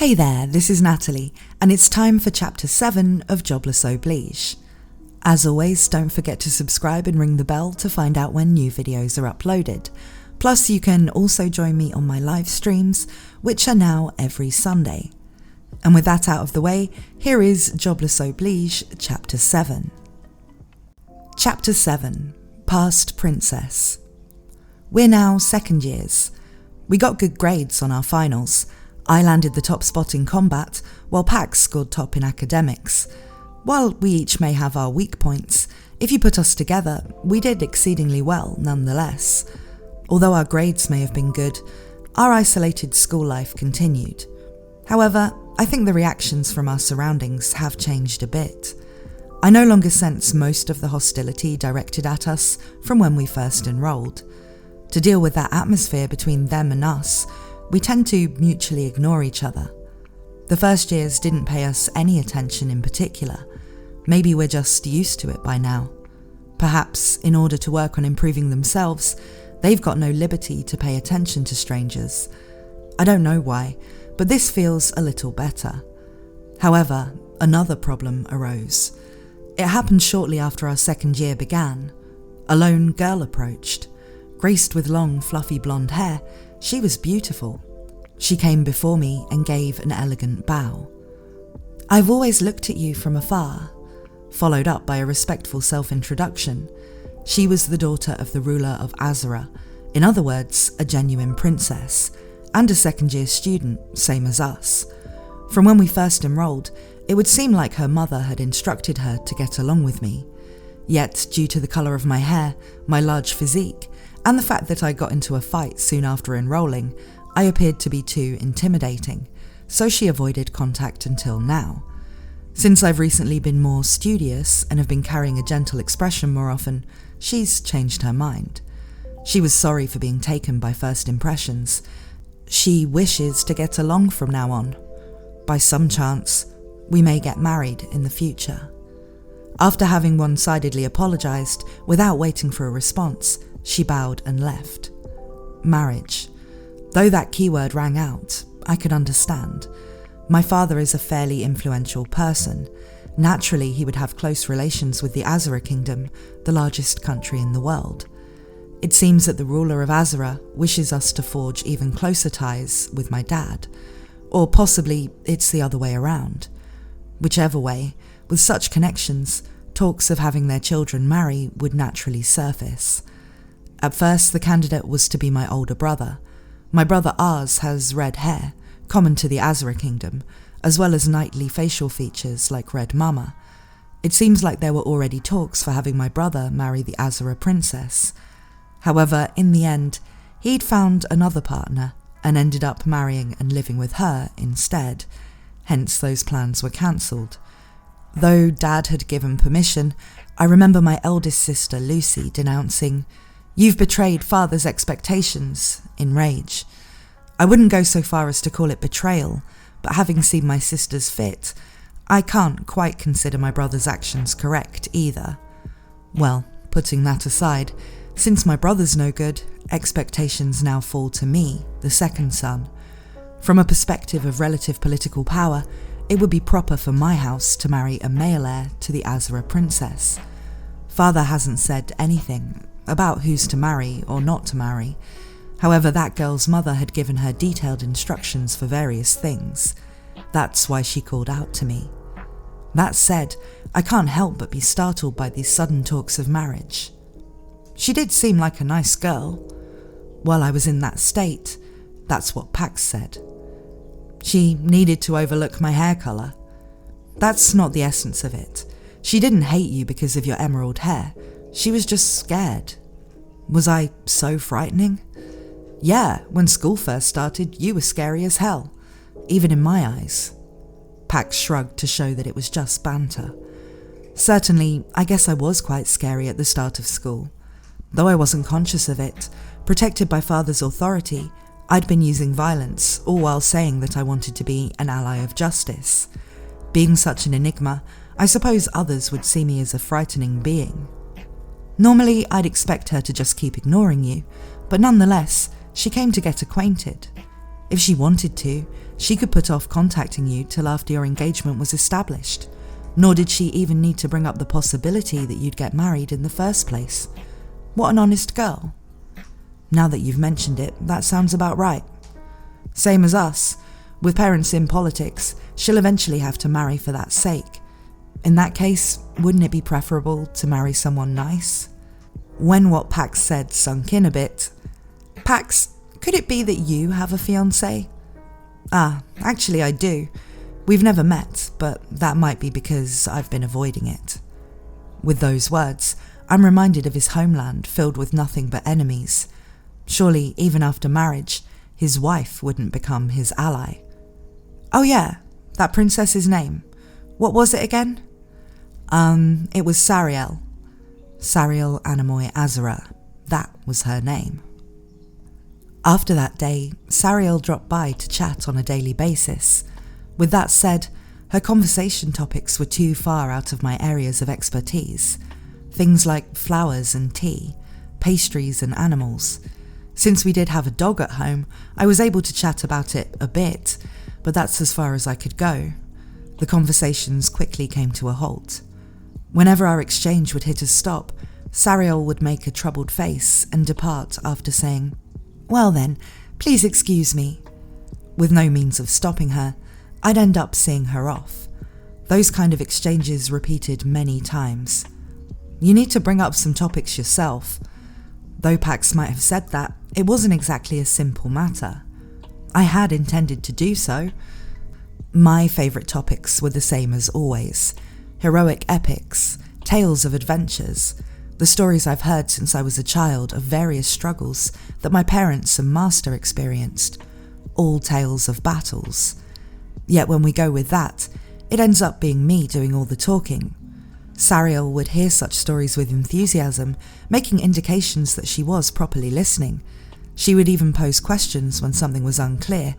Hey there, this is Natalie, and it's time for Chapter 7 of Jobless Oblige. As always, don't forget to subscribe and ring the bell to find out when new videos are uploaded. Plus, you can also join me on my live streams, which are now every Sunday. And with that out of the way, here is Jobless Oblige Chapter 7. Chapter 7, Past Princess. We're now second years. We got good grades on our finals. I landed the top spot in combat, while Pax scored top in academics. While we each may have our weak points, if you put us together, we did exceedingly well nonetheless. Although our grades may have been good, our isolated school life continued. However, I think the reactions from our surroundings have changed a bit. I no longer sense most of the hostility directed at us from when we first enrolled. To deal with that atmosphere between them and us, we tend to mutually ignore each other. The first years didn't pay us any attention in particular. Maybe we're just used to it by now. Perhaps, in order to work on improving themselves, they've got no liberty to pay attention to strangers. I don't know why, but this feels a little better. However, another problem arose. It happened shortly after our second year began. A lone girl approached. Graced with long, fluffy blonde hair, she was beautiful. She came before me and gave an elegant bow. "I've always looked at you from afar," followed up by a respectful self-introduction. She was the daughter of the ruler of Azura, in other words, a genuine princess, and a second-year student, same as us. From when we first enrolled, it would seem like her mother had instructed her to get along with me. Yet, due to the colour of my hair, my large physique, and the fact that I got into a fight soon after enrolling, I appeared to be too intimidating, so she avoided contact until now. Since I've recently been more studious and have been carrying a gentle expression more often, she's changed her mind. She was sorry for being taken by first impressions. She wishes to get along from now on. By some chance, we may get married in the future. After having one-sidedly apologised, without waiting for a response, she bowed and left. Marriage. Though that keyword rang out, I could understand. My father is a fairly influential person. Naturally, he would have close relations with the Azura Kingdom, the largest country in the world. It seems that the ruler of Azura wishes us to forge even closer ties with my dad. Or possibly it's the other way around. Whichever way, with such connections, talks of having their children marry would naturally surface. At first, the candidate was to be my older brother. My brother Ars has red hair, common to the Azura Kingdom, as well as knightly facial features like Red Mama. It seems like there were already talks for having my brother marry the Azura princess. However, in the end, he'd found another partner and ended up marrying and living with her instead. Hence, those plans were cancelled. Though Dad had given permission, I remember my eldest sister Lucy denouncing, "You've betrayed Father's expectations," in rage. I wouldn't go so far as to call it betrayal, but having seen my sister's fit, I can't quite consider my brother's actions correct either. Well, putting that aside, since my brother's no good, expectations now fall to me, the second son. From a perspective of relative political power, it would be proper for my house to marry a male heir to the Azura princess. Father hasn't said anything about who's to marry or not to marry. However, that girl's mother had given her detailed instructions for various things. That's why she called out to me. That said, I can't help but be startled by these sudden talks of marriage. She did seem like a nice girl. While I was in that state, that's what Pax said. She needed to overlook my hair colour. That's not the essence of it. She didn't hate you because of your emerald hair. She was just scared. Was I so frightening? Yeah, when school first started, you were scary as hell, even in my eyes. Pax shrugged to show that it was just banter. Certainly, I guess I was quite scary at the start of school. Though I wasn't conscious of it, protected by Father's authority, I'd been using violence, all while saying that I wanted to be an ally of justice. Being such an enigma, I suppose others would see me as a frightening being. Normally, I'd expect her to just keep ignoring you, but nonetheless, she came to get acquainted. If she wanted to, She could put off contacting you till after your engagement was established, nor did she even need to bring up the possibility that you'd get married in the first place. What an honest girl. Now that you've mentioned it, that sounds about right. Same as us. With parents in politics, she'll eventually have to marry for that sake. In that case, wouldn't it be preferable to marry someone nice? When what Pax said sunk in a bit, Pax, could it be that you have a fiancé? Actually I do. We've never met, but that might be because I've been avoiding it. With those words, I'm reminded of his homeland filled with nothing but enemies. Surely, even after marriage, his wife wouldn't become his ally. Oh yeah, that princess's name. What was it again? It was Sariel. Sariel Anemoy Azura. That was her name. After that day, Sariel dropped by to chat on a daily basis. With that said, her conversation topics were too far out of my areas of expertise. Things like flowers and tea, pastries and animals. Since we did have a dog at home, I was able to chat about it a bit, but that's as far as I could go. The conversations quickly came to a halt. Whenever our exchange would hit a stop, Sariel would make a troubled face and depart after saying, "Well then, please excuse me." With no means of stopping her, I'd end up seeing her off. Those kind of exchanges repeated many times. You need to bring up some topics yourself. Though Pax might have said that, it wasn't exactly a simple matter. I had intended to do so. My favourite topics were the same as always. Heroic epics, tales of adventures, the stories I've heard since I was a child of various struggles that my parents and master experienced, all tales of battles. Yet when we go with that, it ends up being me doing all the talking. Sariel would hear such stories with enthusiasm, making indications that she was properly listening. She would even pose questions when something was unclear.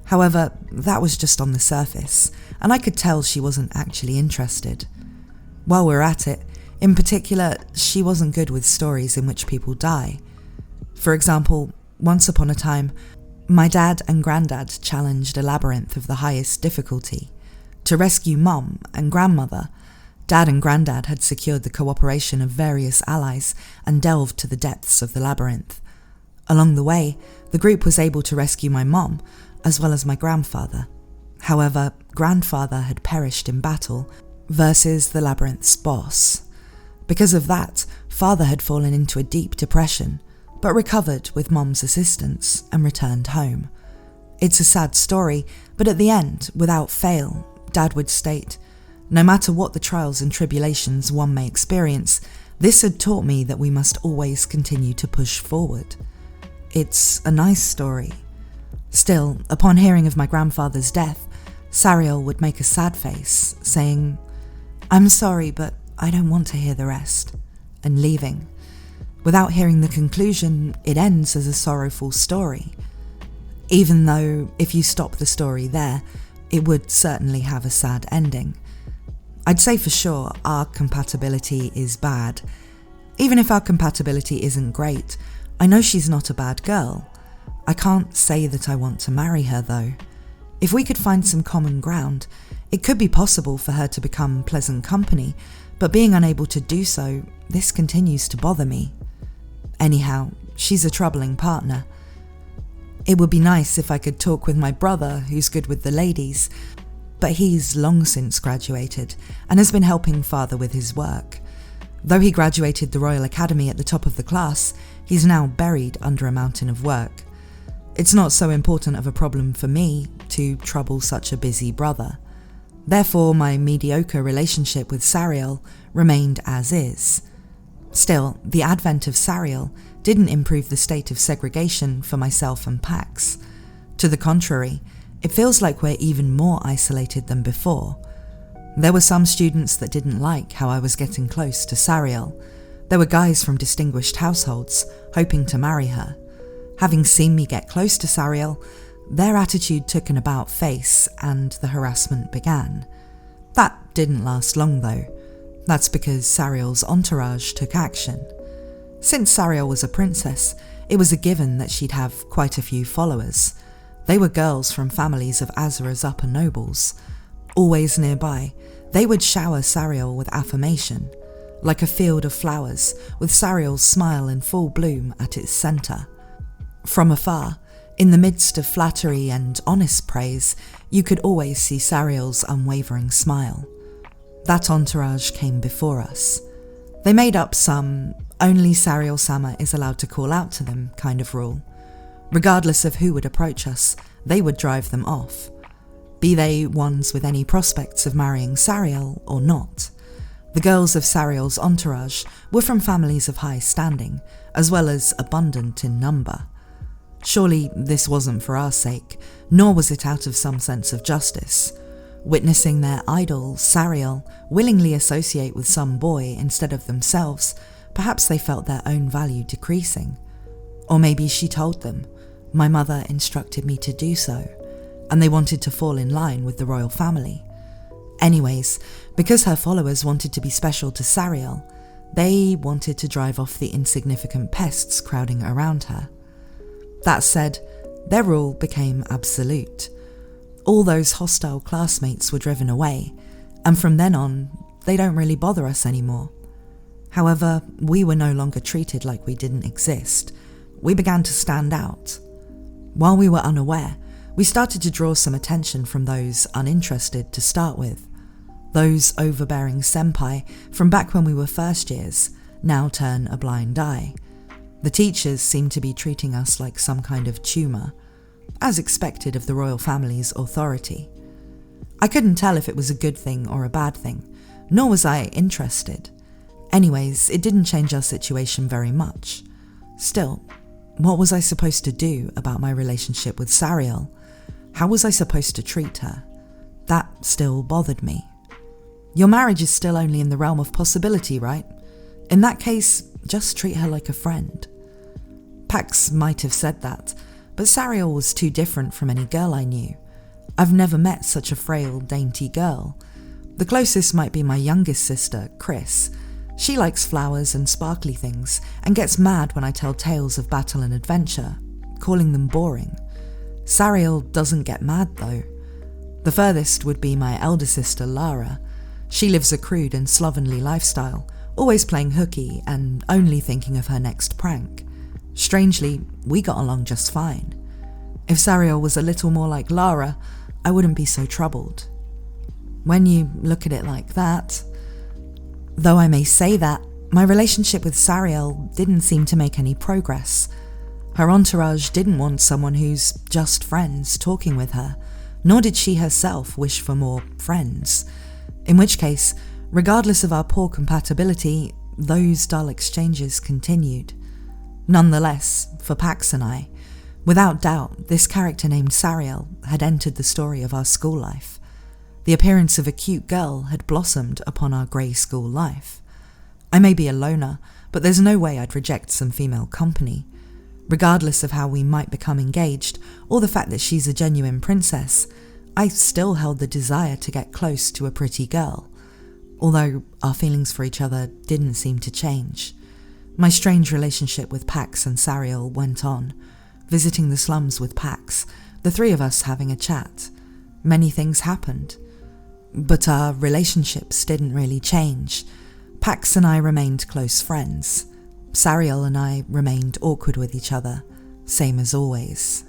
However, that was just on the surface, and I could tell she wasn't actually interested. While we're at it, in particular, she wasn't good with stories in which people die. For example, once upon a time, my dad and granddad challenged a labyrinth of the highest difficulty. To rescue Mum and grandmother, Dad and Grandad had secured the cooperation of various allies and delved to the depths of the labyrinth. Along the way, the group was able to rescue my mom, as well as my grandfather. However, grandfather had perished in battle versus the labyrinth's boss. Because of that, father had fallen into a deep depression, but recovered with mom's assistance and returned home. It's a sad story, but at the end, without fail, Dad would state, "No matter what the trials and tribulations one may experience, this had taught me that we must always continue to push forward." It's a nice story. Still, upon hearing of my grandfather's death, Sariel would make a sad face, saying, "I'm sorry, but I don't want to hear the rest," and leaving. Without hearing the conclusion, it ends as a sorrowful story. Even though, if you stop the story there, it would certainly have a sad ending. I'd say for sure our compatibility is bad. Even if our compatibility isn't great, I know she's not a bad girl. I can't say that I want to marry her though. If we could find some common ground, it could be possible for her to become pleasant company, but being unable to do so, this continues to bother me. Anyhow, she's a troubling partner. It would be nice if I could talk with my brother, who's good with the ladies, but he's long since graduated and has been helping father with his work. Though he graduated the Royal Academy at the top of the class, he's now buried under a mountain of work. It's not so important of a problem for me to trouble such a busy brother. Therefore, my mediocre relationship with Sariel remained as is. Still, the advent of Sariel didn't improve the state of segregation for myself and Pax. To the contrary, it feels like we're even more isolated than before. There were some students that didn't like how I was getting close to Sariel. There were guys from distinguished households hoping to marry her. Having seen me get close to Sariel, their attitude took an about face and the harassment began. That didn't last long though. That's because Sariel's entourage took action. Since Sariel was a princess, it was a given that she'd have quite a few followers. They were girls from families of Azura's upper nobles. Always nearby, they would shower Sariel with affirmation, like a field of flowers, with Sariel's smile in full bloom at its centre. From afar, in the midst of flattery and honest praise, you could always see Sariel's unwavering smile. That entourage came before us. They made up some only Sariel-sama is allowed to call out to them kind of rule. Regardless of who would approach us, they would drive them off, be they ones with any prospects of marrying Sariel or not. The girls of Sariel's entourage were from families of high standing, as well as abundant in number. Surely this wasn't for our sake, nor was it out of some sense of justice. Witnessing their idol, Sariel, willingly associate with some boy instead of themselves, perhaps they felt their own value decreasing. Or maybe she told them, "My mother instructed me to do so," and they wanted to fall in line with the royal family. Anyways, because her followers wanted to be special to Sariel, they wanted to drive off the insignificant pests crowding around her. That said, their rule became absolute. All those hostile classmates were driven away, and from then on, they don't really bother us anymore. However, we were no longer treated like we didn't exist. We began to stand out. While we were unaware, we started to draw some attention from those uninterested to start with. Those overbearing senpai from back when we were first years now turn a blind eye. The teachers seem to be treating us like some kind of tumour, as expected of the royal family's authority. I couldn't tell if it was a good thing or a bad thing, nor was I interested. Anyways, it didn't change our situation very much. Still, what was I supposed to do about my relationship with Sariel? How was I supposed to treat her? That still bothered me. Your marriage is still only in the realm of possibility, right? In that case, just treat her like a friend. Pax might have said that, but Sariel was too different from any girl I knew. I've never met such a frail, dainty girl. The closest might be my youngest sister, Chris. She likes flowers and sparkly things, and gets mad when I tell tales of battle and adventure, calling them boring. Sariel doesn't get mad though. The furthest would be my elder sister, Lara. She lives a crude and slovenly lifestyle, always playing hooky and only thinking of her next prank. Strangely, we got along just fine. If Sariel was a little more like Lara, I wouldn't be so troubled. When you look at it like that, though I may say that, my relationship with Sariel didn't seem to make any progress. Her entourage didn't want someone who's just friends talking with her, nor did she herself wish for more friends. In which case, regardless of our poor compatibility, those dull exchanges continued. Nonetheless, for Pax and I, without doubt, this character named Sariel had entered the story of our school life. The appearance of a cute girl had blossomed upon our grey school life. I may be a loner, but there's no way I'd reject some female company. Regardless of how we might become engaged, or the fact that she's a genuine princess, I still held the desire to get close to a pretty girl, although our feelings for each other didn't seem to change. My strange relationship with Pax and Sariel went on, visiting the slums with Pax, the three of us having a chat. Many things happened, but our relationships didn't really change. Pax and I remained close friends. Sariel and I remained awkward with each other, same as always.